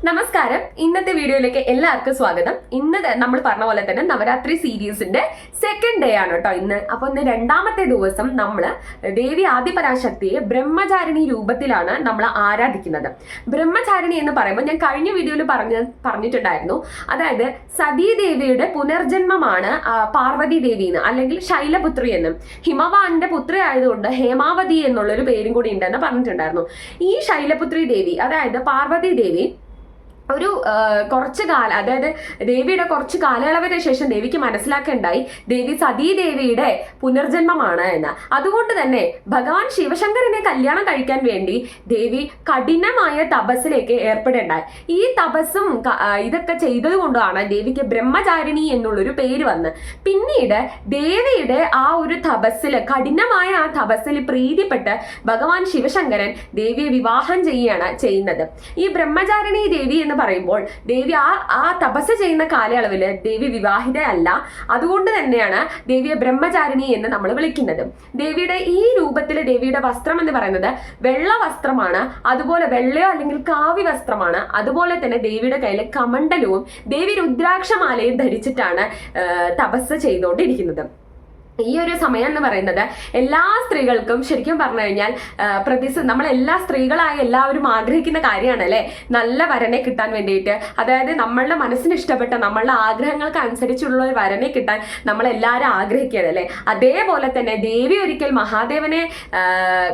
നമസ്കാരം. ഇന്നത്തെ വീഡിയോയിലേക്ക് എല്ലാവർക്കും സ്വാഗതം. ഇന്ന് നമ്മൾ പറഞ്ഞ പോലെ തന്നെ നവരാത്രി സീരീസിന്റെ സെക്കൻഡ് ഡേ ആണ് കേട്ടോ ഇന്ന്. അപ്പൊ ഇന്ന് രണ്ടാമത്തെ ദിവസം നമ്മൾ ദേവി ആദിപരാശക്തിയെ ബ്രഹ്മചാരിണി രൂപത്തിലാണ് നമ്മൾ ആരാധിക്കുന്നത്. ബ്രഹ്മചാരിണി എന്ന് പറയുമ്പോൾ ഞാൻ കഴിഞ്ഞ വീഡിയോയിൽ പറഞ്ഞിട്ടുണ്ടായിരുന്നു. അതായത് സതീദേവിയുടെ പുനർജന്മമാണ് പാർവതി ദേവി എന്ന്, അല്ലെങ്കിൽ ശൈലപുത്രി എന്നും. ഹിമവാന്റെ പുത്രി ആയതുകൊണ്ട് ഹേമാവതി എന്നുള്ളൊരു പേരും കൂടി ഉണ്ടെന്ന് പറഞ്ഞിട്ടുണ്ടായിരുന്നു. ഈ ശൈലപുത്രി ദേവി, അതായത് പാർവതി ദേവി ഒരു കുറച്ച് കാലം, അതായത് ദേവിയുടെ കുറച്ച് കാലയളവിന് ശേഷം ദേവിക്ക് മനസ്സിലാക്കേണ്ടായി ദേവി സതീദേവിയുടെ പുനർജന്മമാണ് എന്ന്. അതുകൊണ്ട് തന്നെ ഭഗവാൻ ശിവശങ്കരനെ കല്യാണം കഴിക്കാൻ വേണ്ടി ദേവി കഠിനമായ തപസ്സിലേക്ക് ഏർപ്പെടേണ്ടായി. ഈ തപസ്സും ഇതൊക്കെ ചെയ്തത് കൊണ്ടാണ് ദേവിക്ക് ബ്രഹ്മചാരിണി എന്നുള്ളൊരു പേര് വന്ന്. പിന്നീട് ദേവിയുടെ ആ ഒരു തപസ്സിൽ, കഠിനമായ ആ തപസ്സിൽ പ്രീതിപ്പെട്ട് ഭഗവാൻ ശിവശങ്കരൻ ദേവിയെ വിവാഹം ചെയ്യുന്നത്. ഈ ബ്രഹ്മചാരിണി ദേവി എന്ന് പറയുമ്പോൾ ദേവി ആ തപസ് ചെയ്യുന്ന കാലയളവിൽ ദേവി വിവാഹിതയല്ല. അതുകൊണ്ട് തന്നെയാണ് ദേവിയെ ബ്രഹ്മചാരിണി എന്ന് നമ്മൾ വിളിക്കുന്നത്. ദേവിയുടെ ഈ രൂപത്തിൽ ദേവിയുടെ വസ്ത്രം എന്ന് പറയുന്നത് വെള്ള വസ്ത്രമാണ്. അതുപോലെ വെള്ളയോ അല്ലെങ്കിൽ കാവി വസ്ത്രമാണ്. അതുപോലെ തന്നെ ദേവിയുടെ കയ്യിൽ കമണ്ഡലവും ദേവി രുദ്രാക്ഷമാലയും ധരിച്ചിട്ടാണ് തപസ് ചെയ്തുകൊണ്ടിരിക്കുന്നത്. ഈ ഒരു സമയം എന്ന് പറയുന്നത് എല്ലാ സ്ത്രീകൾക്കും ശരിക്കും പറഞ്ഞു കഴിഞ്ഞാൽ നമ്മൾ എല്ലാ സ്ത്രീകളായ എല്ലാവരും ആഗ്രഹിക്കുന്ന കാര്യമാണ് അല്ലേ, നല്ല വരനെ കിട്ടാൻ വേണ്ടിയിട്ട്. അതായത് നമ്മളുടെ മനസ്സിന് ഇഷ്ടപ്പെട്ട, നമ്മളുടെ ആഗ്രഹങ്ങൾക്ക് അനുസരിച്ചുള്ള ഒരു വരനെ കിട്ടാൻ നമ്മളെല്ലാവരും ആഗ്രഹിക്കുകയാണ് അല്ലേ. അതേപോലെ തന്നെ ദേവി ഒരിക്കൽ മഹാദേവനെ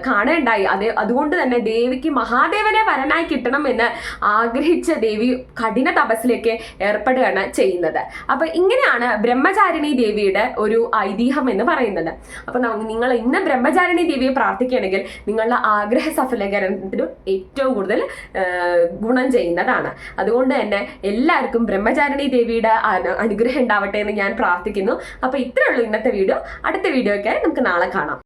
കാണേണ്ടായി. അതുകൊണ്ട് തന്നെ ദേവിക്ക് മഹാദേവനെ വരനായി കിട്ടണം എന്ന് ആഗ്രഹിച്ച ദേവി കഠിന തപസ്സിലേക്ക് ഏർപ്പെടുകയാണ് ചെയ്യുന്നത്. അപ്പൊ ഇങ്ങനെയാണ് ബ്രഹ്മചാരിണി ദേവിയുടെ ഒരു ഐതിഹ്യം എന്ന് പറയുന്നത്. അപ്പൊ നിങ്ങൾ ഇന്ന് ബ്രഹ്മചാരിണി ദേവിയെ പ്രാർത്ഥിക്കുകയാണെങ്കിൽ നിങ്ങളുടെ ആഗ്രഹ സഫലീകരണത്തിന് ഏറ്റവും കൂടുതൽ ഗുണം ചെയ്യുന്നതാണ്. അതുകൊണ്ട് തന്നെ എല്ലാവർക്കും ബ്രഹ്മചാരിണി ദേവിയുടെ അനുഗ്രഹം ഉണ്ടാവട്ടെ എന്ന് ഞാൻ പ്രാർത്ഥിക്കുന്നു. അപ്പൊ ഇത്രേ ഉള്ളൂ ഇന്നത്തെ വീഡിയോ. അടുത്ത വീഡിയോയ്ക്കായി നമുക്ക് നാളെ കാണാം.